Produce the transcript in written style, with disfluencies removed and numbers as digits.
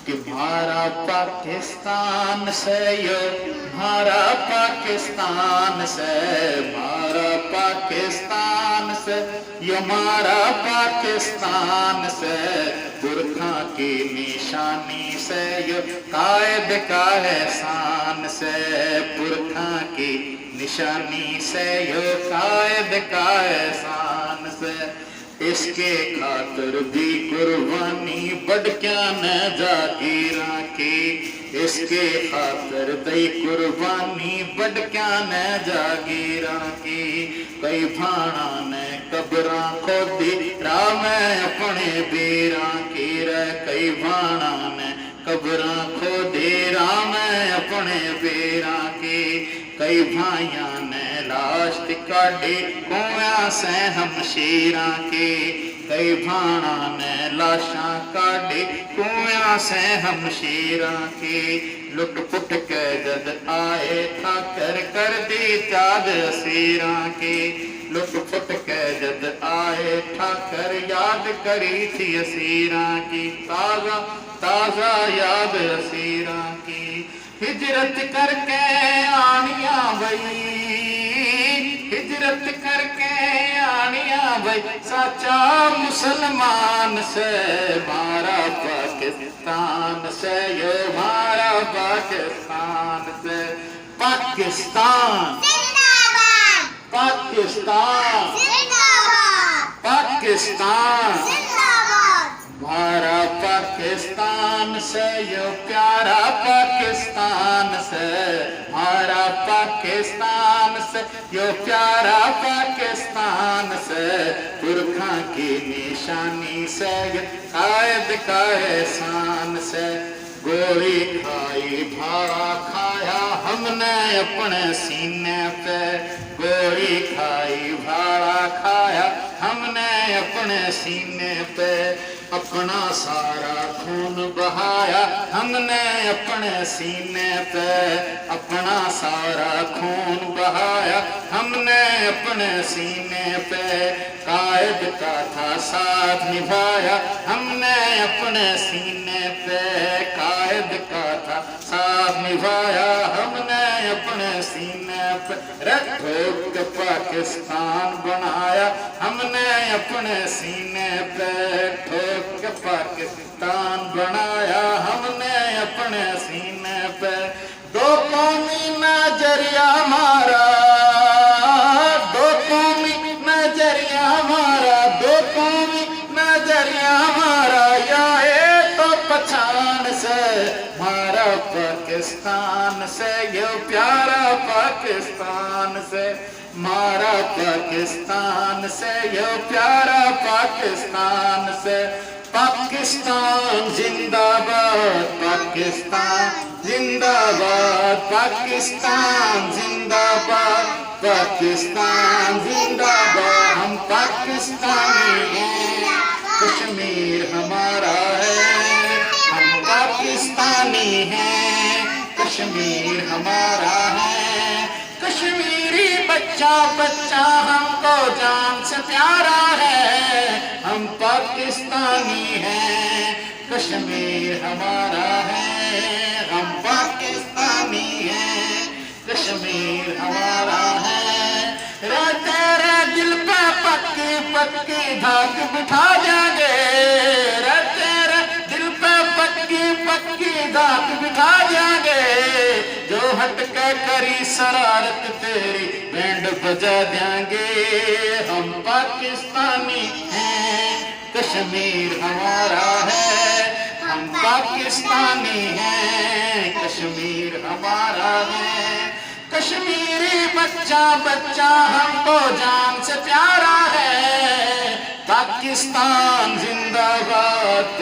کہ ہمارا پاکستان سے ہمارا پاکستان سے ہمارا پاکستان سے ہمارا پاکستان سے برکھا کی نشانی سے قائد کا احسان سے برکھا کی نشانی سے قائد کا احسان سے اس کے خاطر بھی قربانی بڑھ کیا نہ جاگیراں کی اس کے خاطر دی قربانی بڑھ کیا نہ جاگیراں کی کئی بھانا نے قبراں کھودی راہ میں اپنے بیراں کی رہ کئی بھانا نے قبراں کھودی راہ میں اپنے بیراں کی کئی بھائیاں نے لاش کاٹی کنواں سے ہمشیراں کی کئی بھانا نے لاشاں کاٹی کنواں سے ہمشیراں کی لٹ پٹ کے جد آئے تھا کر دی چاد اسیراں کی لٹ پٹ کے جد آئے تھا کر یاد کری تھی اسیراں کی تازہ تازہ یاد اسیراں کی ہجرت کر کے آنیاں بھئی ہجرت کر کے آنیاں بھئی سچا مسلمان سے ہمارا پاکستان سے یہ ہمارا پاکستان سے پاکستان پاکستان پاکستان ہمارا پاکستان سے یہ پیارا پاکستان سے ہمارا پاکستان سے یہ پیارا پاکستان سے برکھا کی نشانی سے قائد کا احسان سے گولی کھائی بھاڑا کھایا ہم نے اپنے سینے پہ گولی کھائی بھاڑا کھایا ہم نے اپنے سینے پہ اپنا سارا خون بہایا ہم نے اپنے سینے پہ اپنا سارا خون بہایا ہم نے اپنے سینے پہ قائد کا تھا ساتھ نبھایا ہم نے اپنے سینے پہ قائد کا تھا ساتھ نبھایا ہم نے اپنے سینے پہ رکھو کہ پاکستان بنایا ہم نے اپنے سینے پہ ٹھوک کے پاکستان بنایا ہم نے اپنے سینے پہ دو قومی نظریہ مارا دو قومی نظریہ مارا دو قومی نظریہ مارا یا تو پچھان سے ہمارا پاکستان سے یہ پیارا پاکستان سے ہمارا پاکستان سے یہ پیارا پاکستان سے پاکستان زندہ باد پاکستان زندہ باد پاکستان زندہ باد پاکستان زندہ باد ہم پاکستانی ہیں کشمیر ہمارا ہے ہم پاکستانی ہیں کشمیر ہمارا ہے کشمیری بچہ بچہ ہم کو جان سے پیارا ہے ہم پاکستانی ہیں کشمیر ہمارا ہے ہم پاکستانی ہیں کشمیر ہمارا ہے تیرے دل پہ پکی پکی دھاک بٹھا جائیں گے تیرے دل پہ پکی پکی دھاک بٹھا جائیں گے جو ہٹ کے کری شرارت تیری بینڈ بجا دیں گے ہم پاکستانی ہیں کشمیر ہمارا ہے ہم پاکستانی ہیں کشمیر ہمارا ہے کشمیری بچہ بچہ ہم کو جان سے پیارا ہے پاکستان زندہ باد